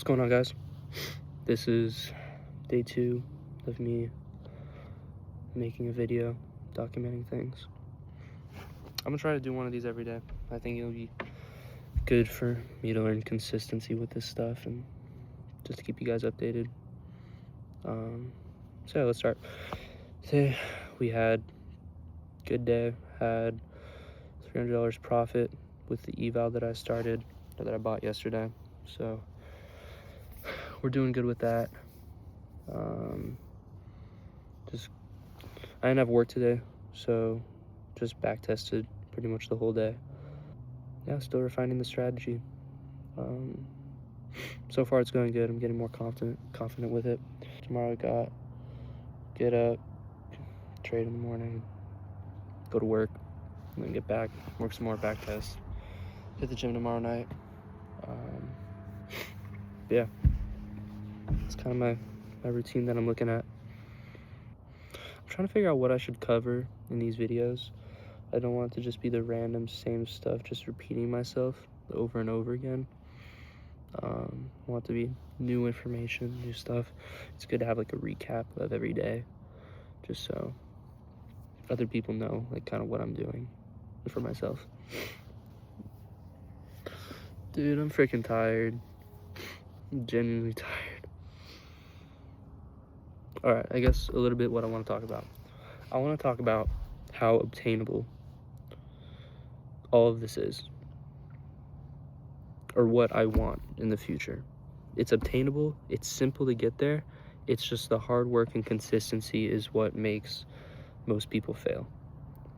What's going on, guys? This is day 2 of me making a video documenting things. I'm gonna try to do one of these every day. I think it'll be good for me to learn consistency with this stuff and just to keep you guys updated. So yeah, let's start. Today we had a good day, had $300 profit with the eval that I started, or that I bought yesterday. So we're doing good with that. I didn't have work today, so just back tested pretty much the whole day. Yeah, still refining the strategy. So far it's going good. I'm getting more confident with it. Tomorrow I got get up, trade in the morning, go to work, and then get back, work some more back tests, hit the gym tomorrow night. Yeah, it's kind of my routine that I'm looking at. I'm trying to figure out what I should cover in these videos. I don't want it to just be the random same stuff, just repeating myself over and over again. I want it to be new information, new stuff. It's good to have like a recap of every day, just so other people know like kind of what I'm doing for myself. Dude, I'm freaking tired. I'm genuinely tired. All right, I guess a little bit what I want to talk about. I want to talk about how obtainable all of this is, or what I want in the future. It's obtainable, it's simple to get there. It's just the hard work and consistency is what makes most people fail.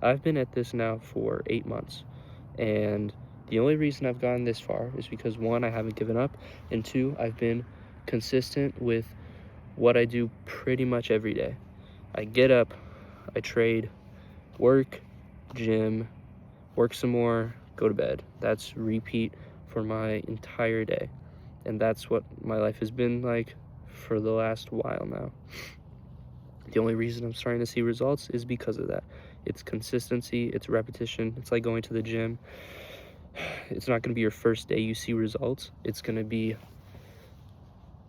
I've been at this now for 8 months, and the only reason I've gotten this far is because 1, I haven't given up, and 2, I've been consistent with what I do pretty much every day. I get up, I trade, work, gym, work some more, go to bed. That's repeat for my entire day. And that's what my life has been like for the last while now. The only reason I'm starting to see results is because of that. It's consistency, it's repetition. It's like going to the gym. It's not gonna be your first day you see results. It's gonna be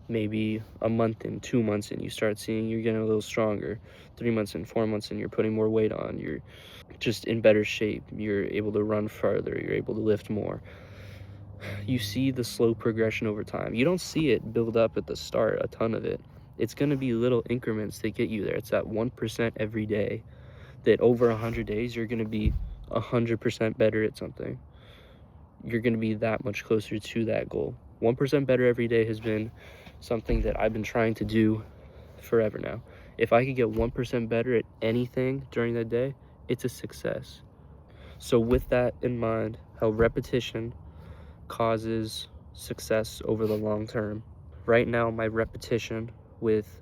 maybe a month in, 2 months in, you start seeing you're getting a little stronger. 3 months in, 4 months in, you're putting more weight on. You're just in better shape. You're able to run farther. You're able to lift more. You see the slow progression over time. You don't see it build up at the start, a ton of it. It's going to be little increments that get you there. It's that 1% every day that over 100 days, you're going to be 100% better at something. You're going to be that much closer to that goal. 1% better every day has been something that I've been trying to do forever now. If I could get 1% better at anything during that day, it's a success. So with that in mind, how repetition causes success over the long term. Right now, my repetition with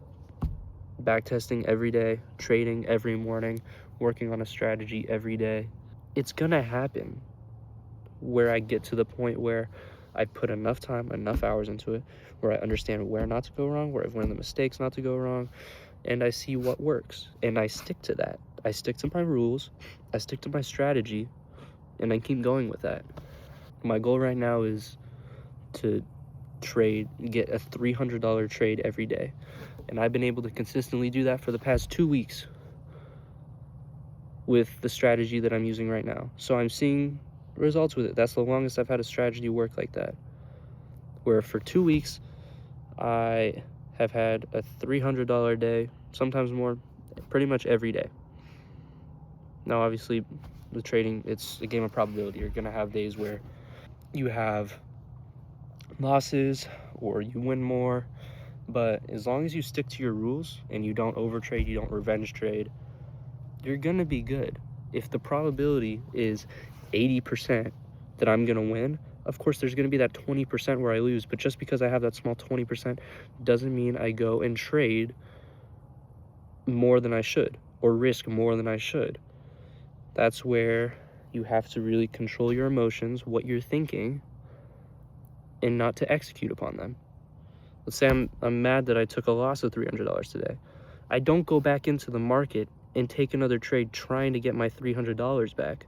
backtesting every day, trading every morning, working on a strategy every day, it's gonna happen where I get to the point where I put enough time, enough hours into it, where I understand where not to go wrong, where I've learned the mistakes not to go wrong, and I see what works, and I stick to that. I stick to my rules, I stick to my strategy, and I keep going with that. My goal right now is to get a $300 trade every day, and I've been able to consistently do that for the past 2 weeks with the strategy that I'm using right now. So I'm seeing results with it. That's the longest I've had a strategy work like that, where for 2 weeks I have had a $300 day, sometimes more, pretty much every day. Now obviously with trading, it's a game of probability. You're gonna have days where you have losses or you win more, but as long as you stick to your rules and you don't overtrade, you don't revenge trade, you're gonna be good. If the probability is 80% that I'm gonna win, of course there's gonna be that 20% where I lose, but just because I have that small 20% doesn't mean I go and trade more than I should or risk more than I should. That's where you have to really control your emotions, what you're thinking, and not to execute upon them. Let's say I'm mad that I took a loss of $300 today. I don't go back into the market and take another trade trying to get my $300 back.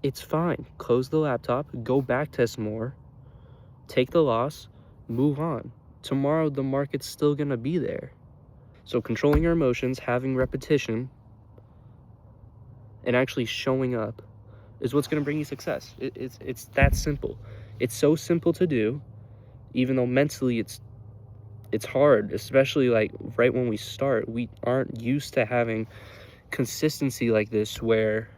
It's fine. Close the laptop, go back test more, take the loss, move on. tomorrow the market's still gonna be there. So controlling your emotions, having repetition, and actually showing up is what's gonna bring you success. It's that simple. It's so simple to do, even though mentally it's hard, especially like right when we start. We aren't used to having consistency like this, where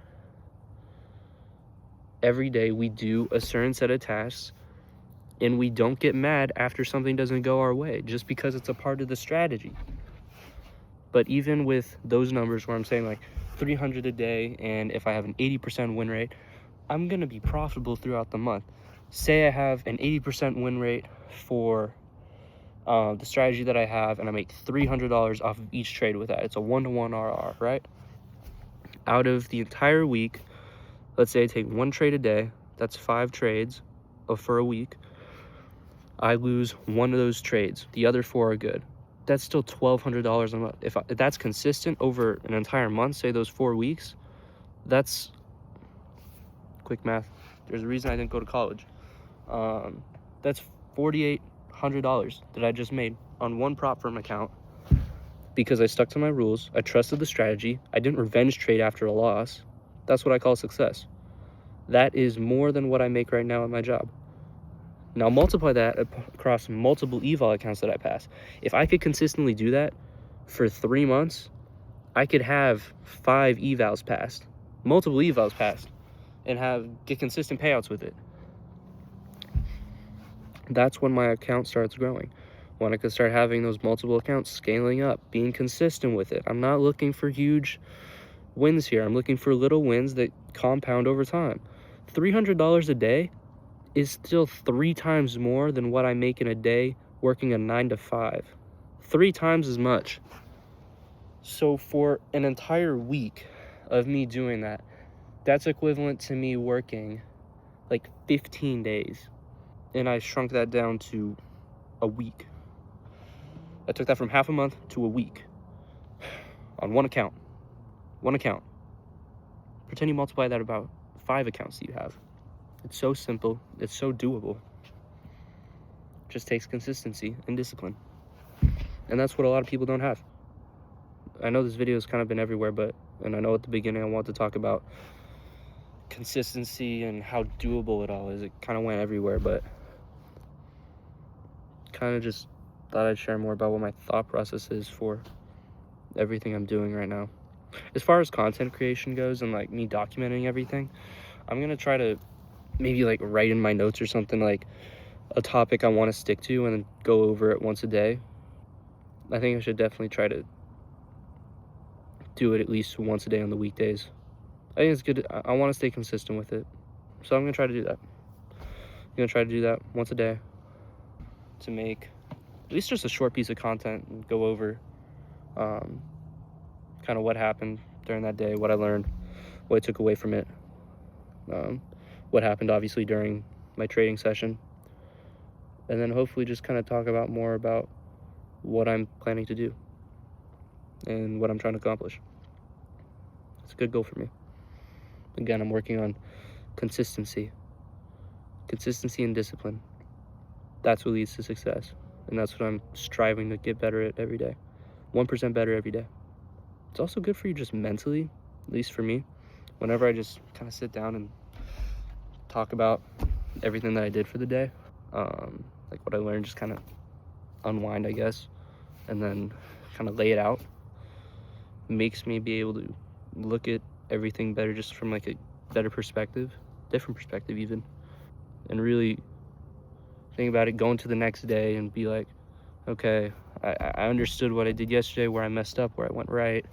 every day we do a certain set of tasks and we don't get mad after something doesn't go our way, just because it's a part of the strategy. But even with those numbers where I'm saying like 300 a day, and if I have an 80% win rate, I'm gonna be profitable throughout the month. Say I have an 80% win rate for the strategy that I have, and I make $300 off of each trade with that. It's a 1-to-1 RR, right? Out of the entire week, let's say I take one trade a day, that's 5 trades for a week. I lose one of those trades, the other 4 are good. That's still $1,200 a month. If that's consistent over an entire month, say those 4 weeks, that's quick math. There's a reason I didn't go to college. That's $4,800 that I just made on one prop firm account, because I stuck to my rules. I trusted the strategy. I didn't revenge trade after a loss. That's what I call success. That is more than what I make right now at my job. Now multiply that across multiple eval accounts that I pass. If I could consistently do that for 3 months, I could have 5 evals passed, multiple evals passed, and get consistent payouts with it. That's when my account starts growing. When I can start having those multiple accounts, scaling up, being consistent with it. I'm not looking for huge wins here. I'm looking for little wins that compound over time. $300 a day is still 3 times more than what I make in a day working a 9 to 5. 3 times as much. So for an entire week of me doing that, that's equivalent to me working like 15 days. And I shrunk that down to a week. I took that from half a month to a week on one account. One account. Pretend you multiply that about 5 accounts that you have. It's so simple. It's so doable. It just takes consistency and discipline. And that's what a lot of people don't have. I know this video has kind of been everywhere, and I know at the beginning I want to talk about consistency and how doable it all is. It kind of went everywhere, but kind of just thought I'd share more about what my thought process is for everything I'm doing right now. As far as content creation goes and like me documenting everything, I'm gonna try to maybe like write in my notes or something, like a topic I want to stick to, and then go over it once a day. I think I should definitely try to do it at least once a day on the weekdays. I think it's good. I want to stay consistent with it, so I'm gonna try to do that. I'm gonna try to do that once a day to make at least just a short piece of content and go over kind of what happened during that day, what I learned, what I took away from it, what happened obviously during my trading session, and then hopefully just kind of talk about more about what I'm planning to do and what I'm trying to accomplish. It's a good goal for me. Again, I'm working on consistency and discipline. That's what leads to success, and that's what I'm striving to get better at every day. 1% better every day. It's also good for you just mentally, at least for me. Whenever I just kind of sit down and talk about everything that I did for the day, like what I learned, just kind of unwind, I guess, and then kind of lay it out, makes me be able to look at everything better, just from like a better perspective, different perspective even, and really think about it, go into the next day and be like, okay, I understood what I did yesterday, where I messed up, where I went right,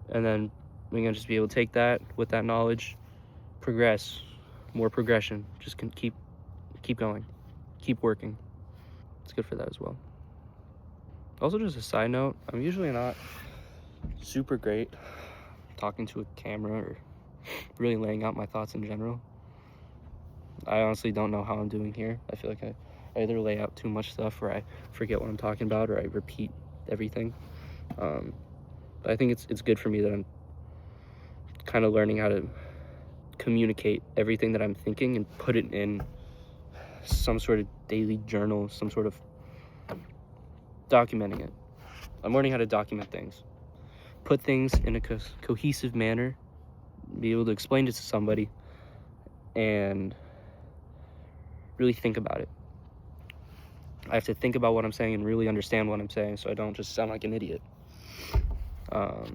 and then we're gonna just be able to take that, with that knowledge, progress, more progression, just can keep going, keep working. It's good for that as well. Also, just a side note, I'm usually not super great talking to a camera or really laying out my thoughts in general. I honestly don't know how I'm doing here. I feel like I either lay out too much stuff, or I forget what I'm talking about, or I repeat everything. But I think it's good for me that I'm kind of learning how to communicate everything that I'm thinking and put it in some sort of daily journal, some sort of documenting it. I'm learning how to document things, put things in a cohesive manner, be able to explain it to somebody, and really think about it. I have to think about what I'm saying and really understand what I'm saying, so I don't just sound like an idiot. So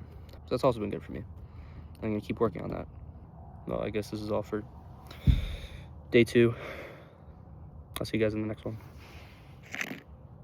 that's also been good for me. I'm gonna keep working on that. Well, I guess this is all for day 2. I'll see you guys in the next one.